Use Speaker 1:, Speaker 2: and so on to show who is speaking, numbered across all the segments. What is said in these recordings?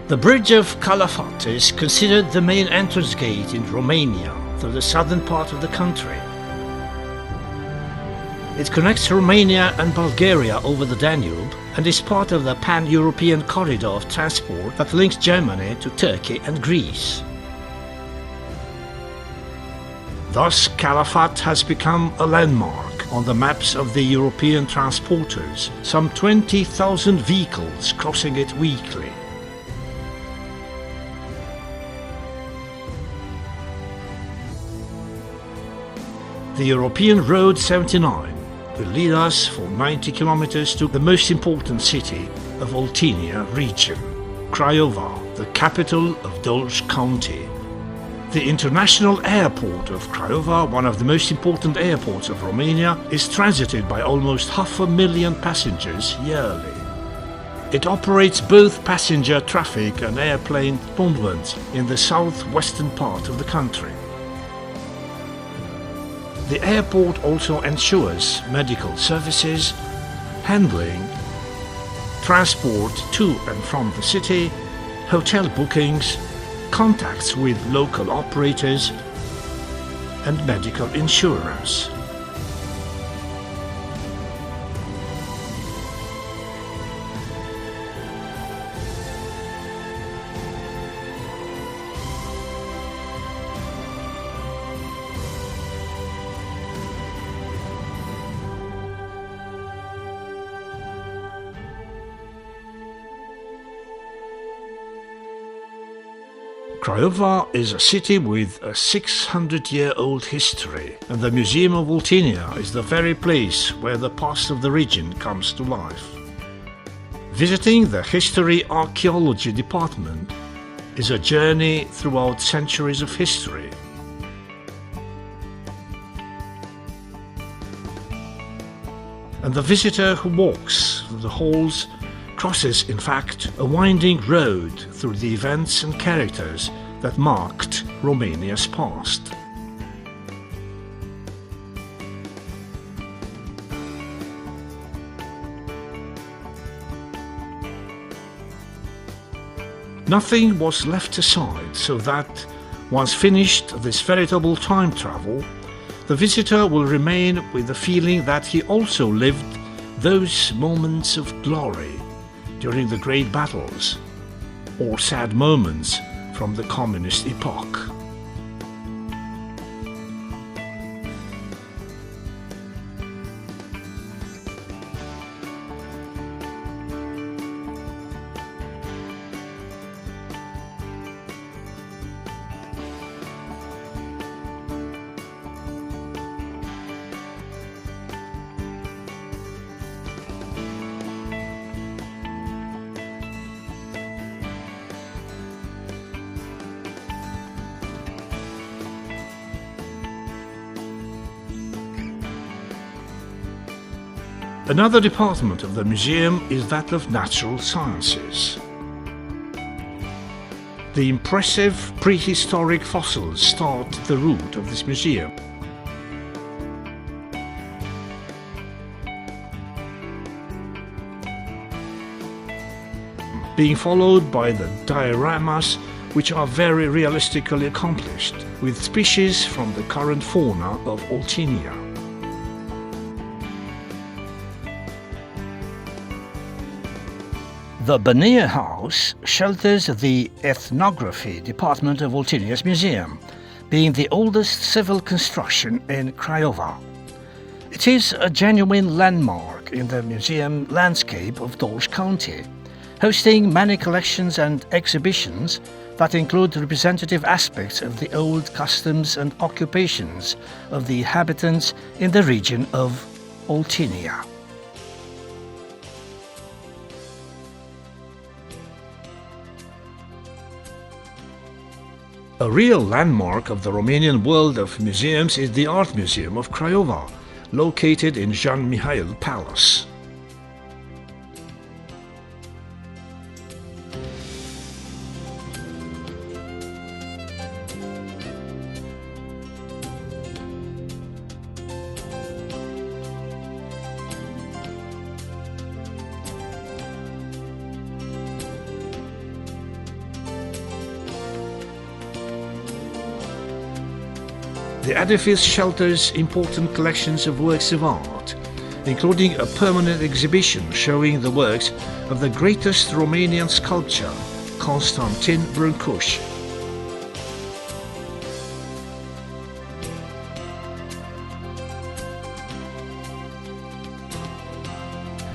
Speaker 1: The Bridge of Calafat is considered the main entrance gate in Romania through the southern part of the country. It connects Romania and Bulgaria over the Danube and is part of the pan-European corridor of transport that links Germany to Turkey and Greece. Thus, Calafat has become a landmark on the maps of the European transporters, some 20,000 vehicles crossing it weekly. The European Road 79 will lead us for 90 kilometers to the most important city of Oltenia region, Craiova, the capital of Dolj County. The international airport of Craiova, one of the most important airports of Romania, is transited by almost 500,000 passengers yearly. It operates both passenger traffic and airplane movements in the southwestern part of the country. The airport also ensures medical services, handling, transport to and from the city, hotel bookings, contacts with local operators, and medical insurance. Craiova is a city with a 600-year-old history, and the Museum of Oltenia is the very place where the past of the region comes to life. Visiting the History Archaeology department is a journey throughout centuries of history. And the visitor who walks through the halls crosses, in fact, a winding road through the events and characters that marked Romania's past. Nothing was left aside, so that, once finished this veritable time travel, the visitor will remain with the feeling that he also lived those moments of glory during the great battles, or sad moments from the communist epoch. Another department of the museum is that of natural sciences. The impressive prehistoric fossils start the route of this museum. Being followed by the dioramas, which are very realistically accomplished, with species from the current fauna of Oltenia. The Bania House shelters the ethnography department of Oltenia's museum, being the oldest civil construction in Craiova. It is a genuine landmark in the museum landscape of Dolj County, hosting many collections and exhibitions that include representative aspects of the old customs and occupations of the inhabitants in the region of Oltenia. A real landmark of the Romanian world of museums is the Art Museum of Craiova, located in Jean Mihail Palace. The edifice shelters important collections of works of art, including a permanent exhibition showing the works of the greatest Romanian sculptor, Constantin Brâncuș.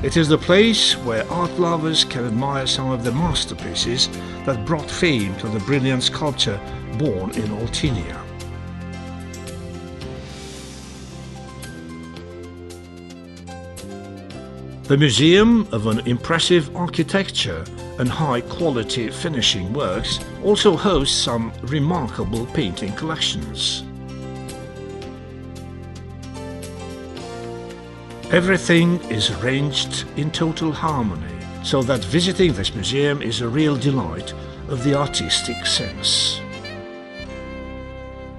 Speaker 1: It is the place where art lovers can admire some of the masterpieces that brought fame to the brilliant sculptor born in Oltenia. The Museum of an Impressive Architecture and High-Quality Finishing Works also hosts some remarkable painting collections. Everything is arranged in total harmony, so that visiting this museum is a real delight of the artistic sense.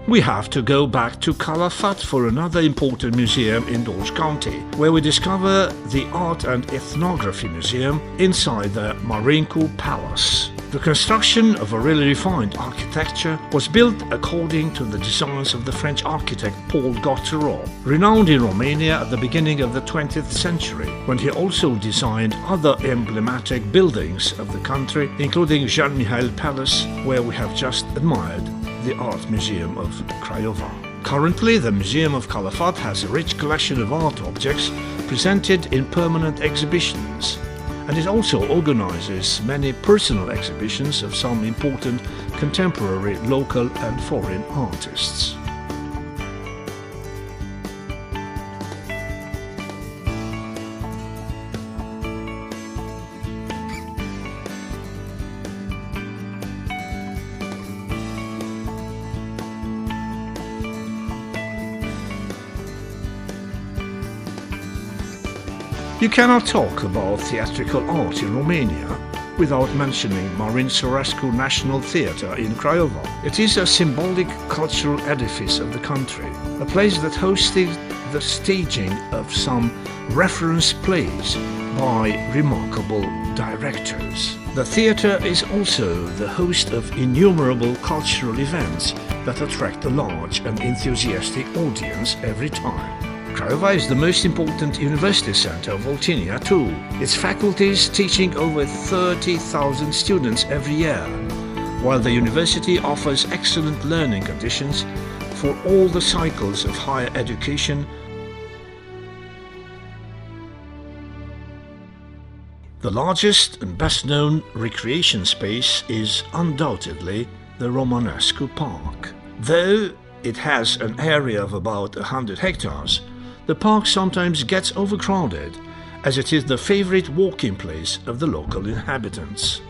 Speaker 1: We have to go back to Calafat for another important museum in Dolj County, where we discover the Art and Ethnography Museum inside the Marincu Palace. The construction of a really refined architecture was built according to the designs of the French architect Paul Gauthiereau, renowned in Romania at the beginning of the 20th century, when he also designed other emblematic buildings of the country, including Jean Mihail Palace, where we have just admired the Art Museum of Craiova. Currently, the Museum of Calafat has a rich collection of art objects presented in permanent exhibitions, and it also organizes many personal exhibitions of some important contemporary local and foreign artists. You cannot talk about theatrical art in Romania without mentioning Marin Sorescu National Theatre in Craiova. It is a symbolic cultural edifice of the country, a place that hosted the staging of some reference plays by remarkable directors. The theatre is also the host of innumerable cultural events that attract a large and enthusiastic audience every time. Craiova is the most important university center of Oltenia too, its faculties teaching over 30,000 students every year, while the university offers excellent learning conditions for all the cycles of higher education. The largest and best-known recreation space is undoubtedly the Romanescu Park. Though it has an area of about 100 hectares, the park sometimes gets overcrowded, as it is the favorite walking place of the local inhabitants.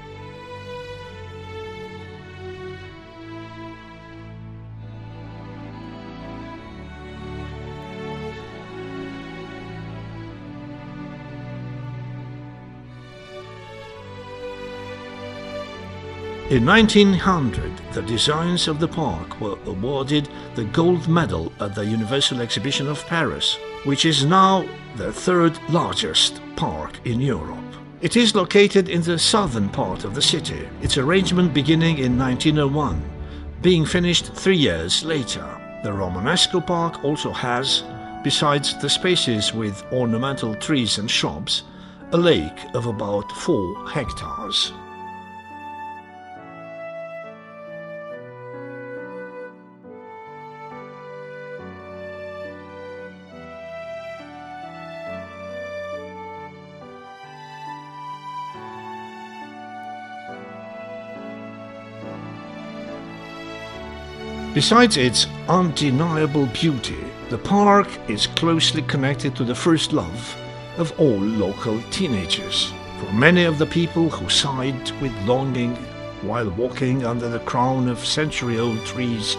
Speaker 1: In 1900, the designs of the park were awarded the gold medal at the Universal Exhibition of Paris, which is now the third largest park in Europe. It is located in the southern part of the city, its arrangement beginning in 1901, being finished 3 years later. The Romanescu Park also has, besides the spaces with ornamental trees and shrubs, a lake of about 4 hectares. Besides its undeniable beauty, the park is closely connected to the first love of all local teenagers. For many of the people who sighed with longing while walking under the crown of century-old trees,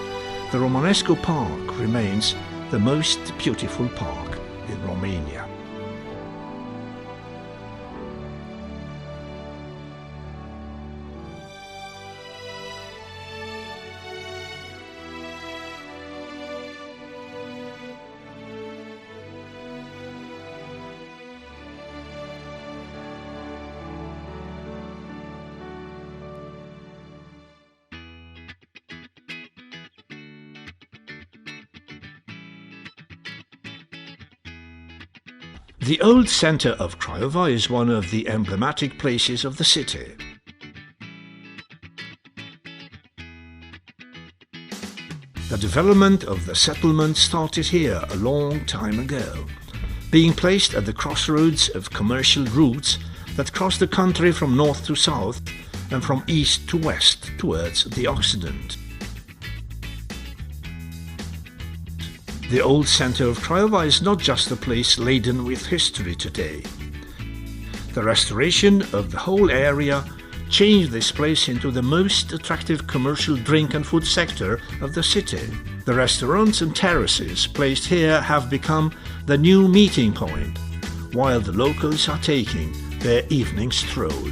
Speaker 1: the Romanescu Park remains the most beautiful park in Romania. The old center of Craiova is one of the emblematic places of the city. The development of the settlement started here a long time ago, being placed at the crossroads of commercial routes that cross the country from north to south and from east to west towards the Occident. The old center of Craiova is not just a place laden with history today. The restoration of the whole area changed this place into the most attractive commercial drink and food sector of the city. The restaurants and terraces placed here have become the new meeting point, while the locals are taking their evening stroll.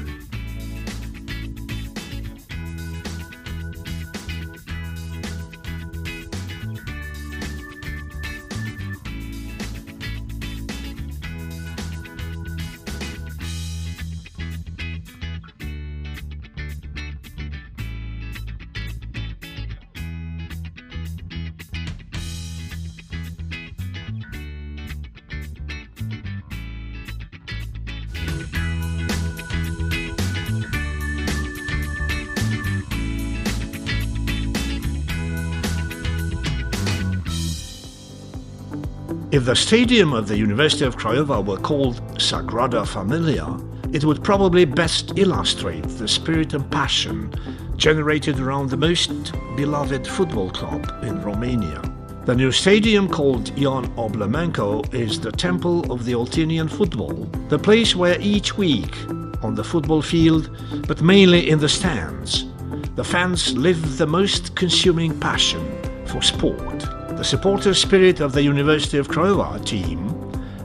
Speaker 1: If the stadium of the University of Craiova were called Sagrada Familia, it would probably best illustrate the spirit and passion generated around the most beloved football club in Romania. The new stadium, called Ion Oblemenko, is the temple of the Oltenian football, the place where each week, on the football field, but mainly in the stands, the fans live the most consuming passion for sport. The supporter spirit of the University of Craiova team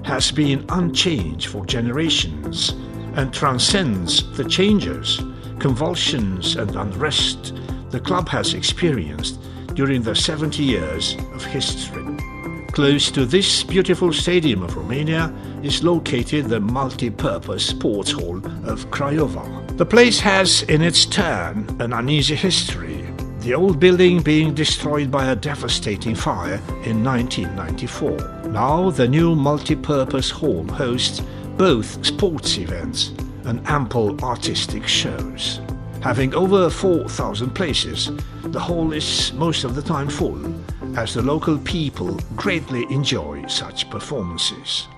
Speaker 1: has been unchanged for generations and transcends the changes, convulsions and unrest the club has experienced during the 70 years of history. Close to this beautiful stadium of Romania is located the multi-purpose sports hall of Craiova. The place has in its turn an uneasy history, the old building being destroyed by a devastating fire in 1994. Now the new multi-purpose hall hosts both sports events and ample artistic shows. Having over 4,000 places, the hall is most of the time full, as the local people greatly enjoy such performances.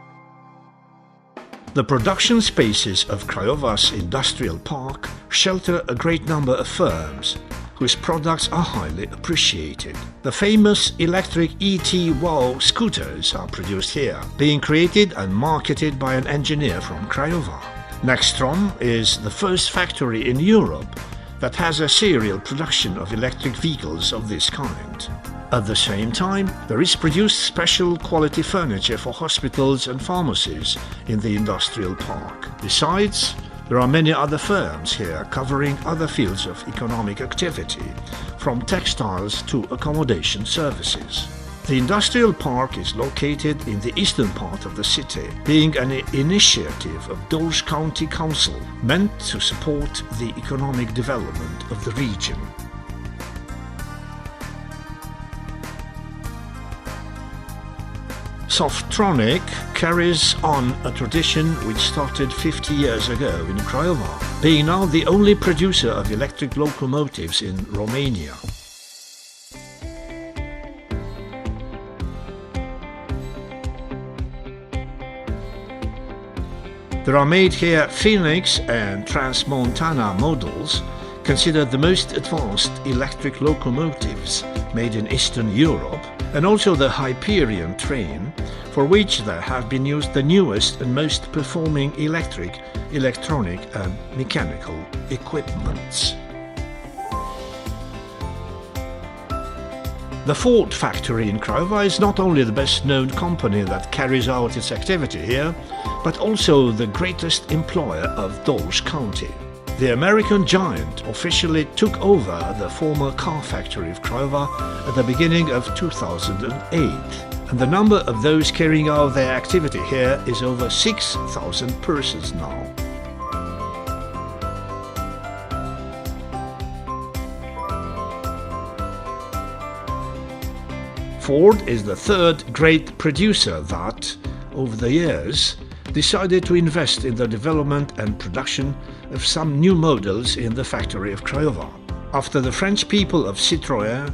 Speaker 1: The production spaces of Craiova's industrial park shelter a great number of firms whose products are highly appreciated. The famous electric ET Wow scooters are produced here, being created and marketed by an engineer from Craiova. Nextrom is the first factory in Europe that has a serial production of electric vehicles of this kind. At the same time, there is produced special quality furniture for hospitals and pharmacies in the industrial park. Besides, there are many other firms here covering other fields of economic activity, from textiles to accommodation services. The industrial park is located in the eastern part of the city, being an initiative of Dolj County Council meant to support the economic development of the region. Softronic carries on a tradition which started 50 years ago in Craiova, being now the only producer of electric locomotives in Romania. There are made here Phoenix and Transmontana models, considered the most advanced electric locomotives made in Eastern Europe, and also the Hyperion train, for which there have been used the newest and most performing electric, electronic and mechanical equipments. The Ford factory in Craiova is not only the best-known company that carries out its activity here, but also the greatest employer of Dolj County. The American giant officially took over the former car factory of Craiova at the beginning of 2008, and the number of those carrying out their activity here is over 6,000 persons now. Ford is the third great producer that, over the years, decided to invest in the development and production of some new models in the factory of Craiova. After the French people of Citroën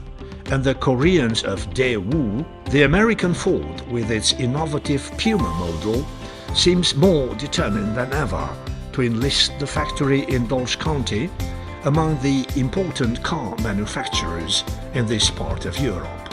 Speaker 1: and the Koreans of Daewoo, the American Ford, with its innovative Puma model, seems more determined than ever to enlist the factory in Dolj County among the important car manufacturers in this part of Europe.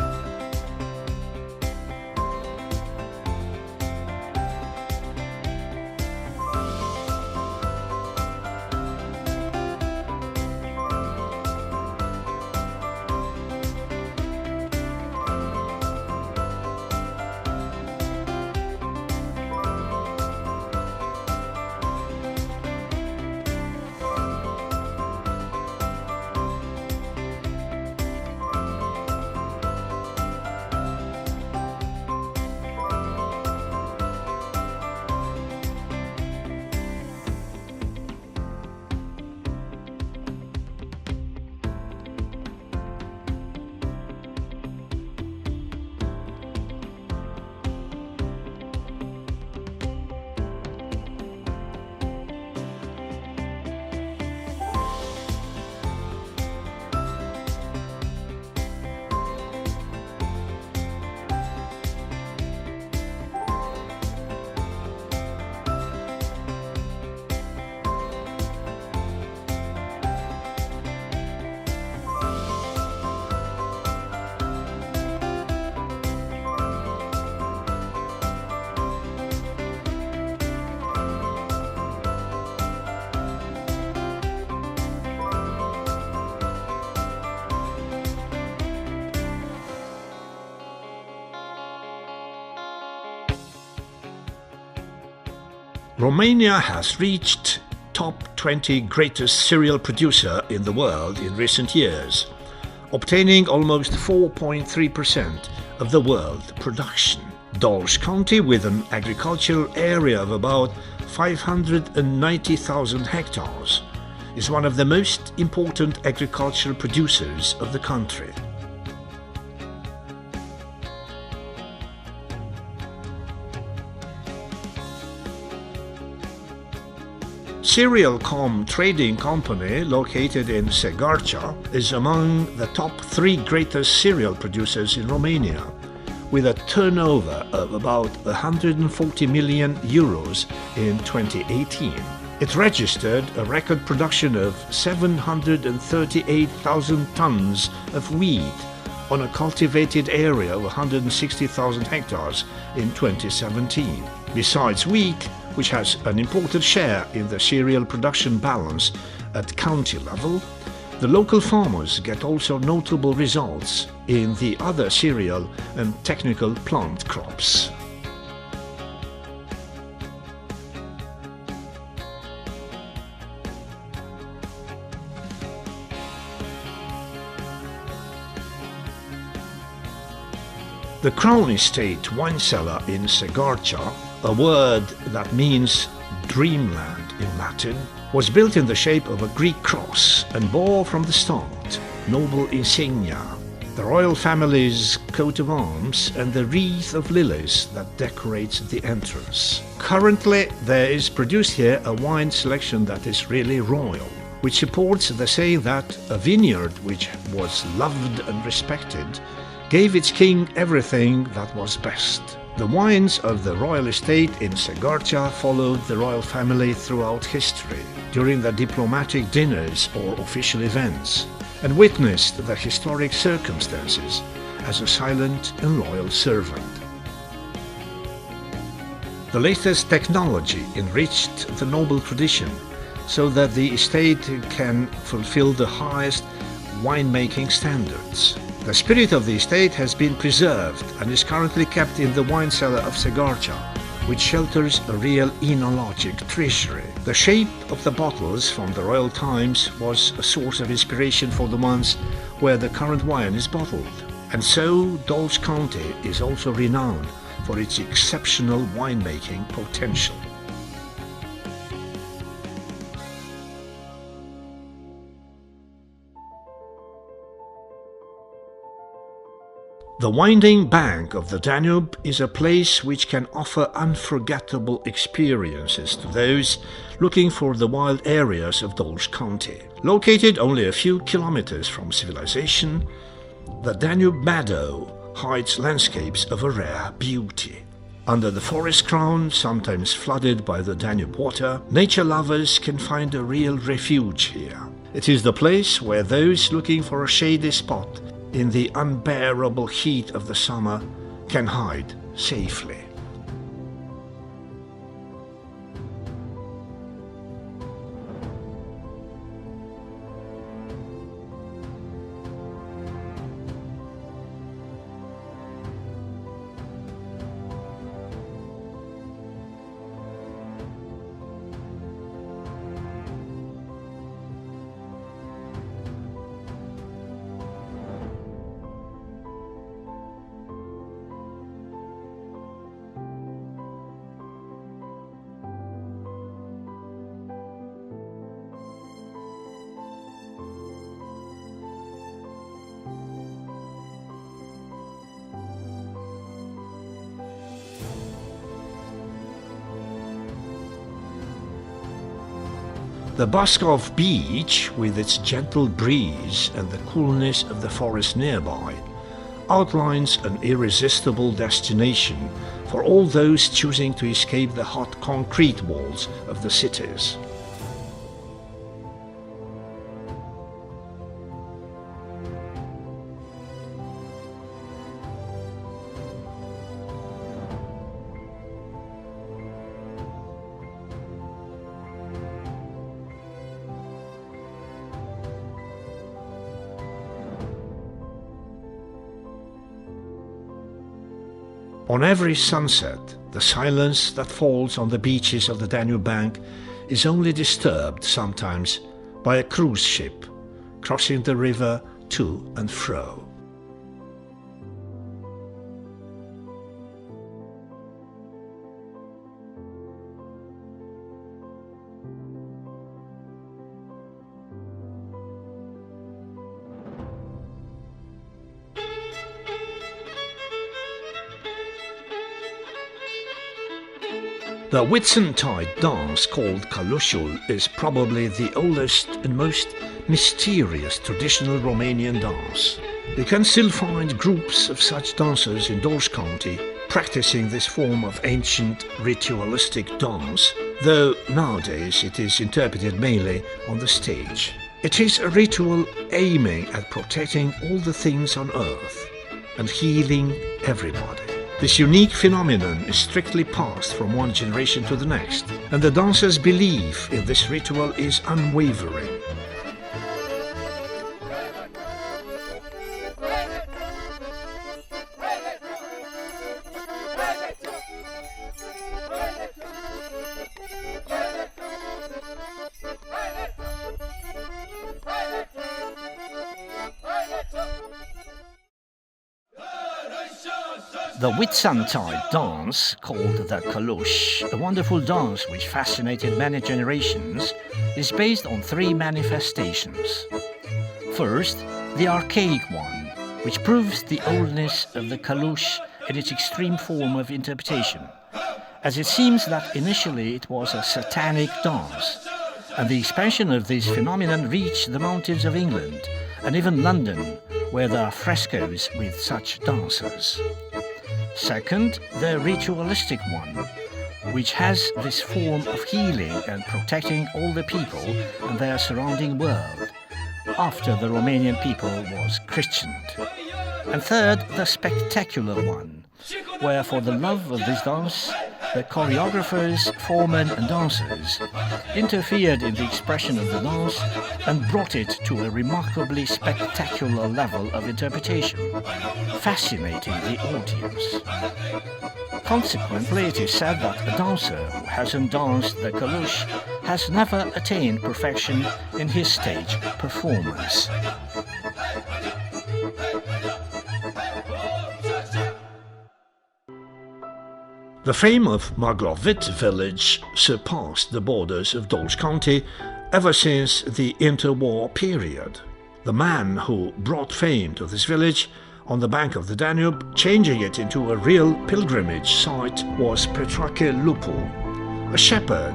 Speaker 1: Romania has reached top 20 greatest cereal producer in the world in recent years, obtaining almost 4.3% of the world production. Dolj County, with an agricultural area of about 590,000 hectares, is one of the most important agricultural producers of the country. Cereal.com trading company located in Segarcha is among the top 3 greatest cereal producers in Romania, with a turnover of about 140 million euros in 2018. It registered a record production of 738,000 tons of wheat on a cultivated area of 160,000 hectares in 2017. Besides wheat, which has an important share in the cereal production balance at county level, the local farmers get also notable results in the other cereal and technical plant crops. The Crown Estate wine cellar in Segarcha, a word that means dreamland in Latin, was built in the shape of a Greek cross and bore from the start noble insignia, the royal family's coat of arms and the wreath of lilies that decorates the entrance. Currently, there is produced here a wine selection that is really royal, which supports the saying that a vineyard which was loved and respected gave its king everything that was best. The wines of the royal estate in Segarcha followed the royal family throughout history, during the diplomatic dinners or official events, and witnessed the historic circumstances as a silent and loyal servant. The latest technology enriched the noble tradition so that the estate can fulfill the highest winemaking standards. The spirit of the estate has been preserved and is currently kept in the wine cellar of Segarcha, which shelters a real enologic treasury. The shape of the bottles from the royal times was a source of inspiration for the ones where the current wine is bottled. And so Dolj County is also renowned for its exceptional winemaking potential. The winding bank of the Danube is a place which can offer unforgettable experiences to those looking for the wild areas of Dolj County. Located only a few kilometers from civilization, the Danube Meadow hides landscapes of a rare beauty. Under the forest crown, sometimes flooded by the Danube water, nature lovers can find a real refuge here. It is the place where those looking for a shady spot in the unbearable heat of the summer can hide safely. The Boskov beach, with its gentle breeze and the coolness of the forest nearby, outlines an irresistible destination for all those choosing to escape the hot concrete walls of the cities. On every sunset, the silence that falls on the beaches of the Danube bank is only disturbed sometimes by a cruise ship crossing the river to and fro. The Whitsuntide dance called Consiliul is probably the oldest and most mysterious traditional Romanian dance. You can still find groups of such dancers in Dolj County practicing this form of ancient ritualistic dance, though nowadays it is interpreted mainly on the stage. It is a ritual aiming at protecting all the things on earth and healing everybody. This unique phenomenon is strictly passed from one generation to the next, and the dancers' belief in this ritual is unwavering. The Whitsuntide dance, called the Consiliul, a wonderful dance which fascinated many generations, is based on three manifestations. First, the archaic one, which proves the oldness of the Consiliul in its extreme form of interpretation, as it seems that initially it was a satanic dance, and the expansion of this phenomenon reached the mountains of England and even London, where there are frescoes with such dancers. Second, the ritualistic one, which has this form of healing and protecting all the people and their surrounding world, after the Romanian people was Christianed. And third, the spectacular one, where for the love of this dance, the choreographers, foremen and dancers interfered in the expression of the dance and brought it to a remarkably spectacular level of interpretation, fascinating the audience. Consequently, it is said that a dancer who hasn't danced the Consiliul has never attained perfection in his stage performance. The fame of Maglovit village surpassed the borders of Dolj County ever since the interwar period. The man who brought fame to this village on the bank of the Danube, changing it into a real pilgrimage site, was Petrache Lupu, a shepherd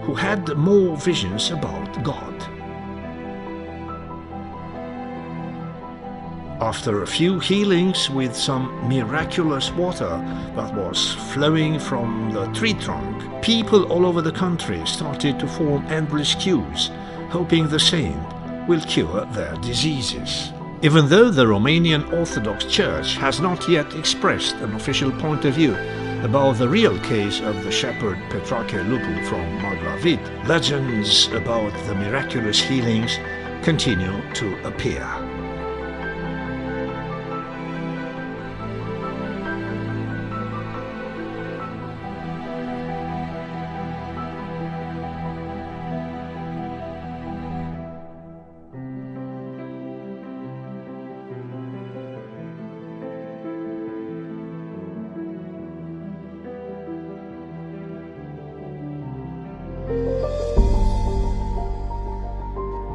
Speaker 1: who had more visions about God. After a few healings with some miraculous water that was flowing from the tree trunk, people all over the country started to form endless queues, hoping the saint will cure their diseases. Even though the Romanian Orthodox Church has not yet expressed an official point of view about the real case of the shepherd Petrache Lupu from Maglavit, legends about the miraculous healings continue to appear.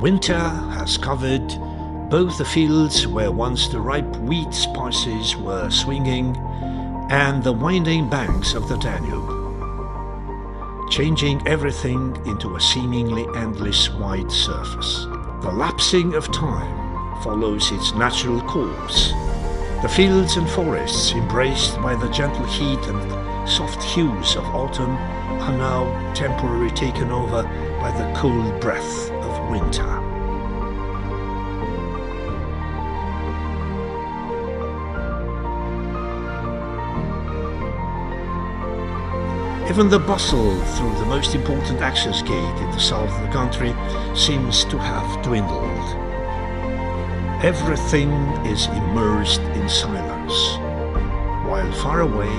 Speaker 1: Winter has covered both the fields where once the ripe wheat spices were swinging and the winding banks of the Danube, changing everything into a seemingly endless white surface. The lapsing of time follows its natural course. The fields and forests, embraced by the gentle heat and soft hues of autumn, are now temporarily taken over by the cold breath of winter. Even the bustle through the most important access gate in the south of the country seems to have dwindled. Everything is immersed in silence, while far away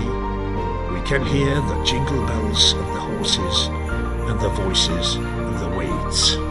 Speaker 1: we can hear the jingle bells of the horses and the voices of the waits.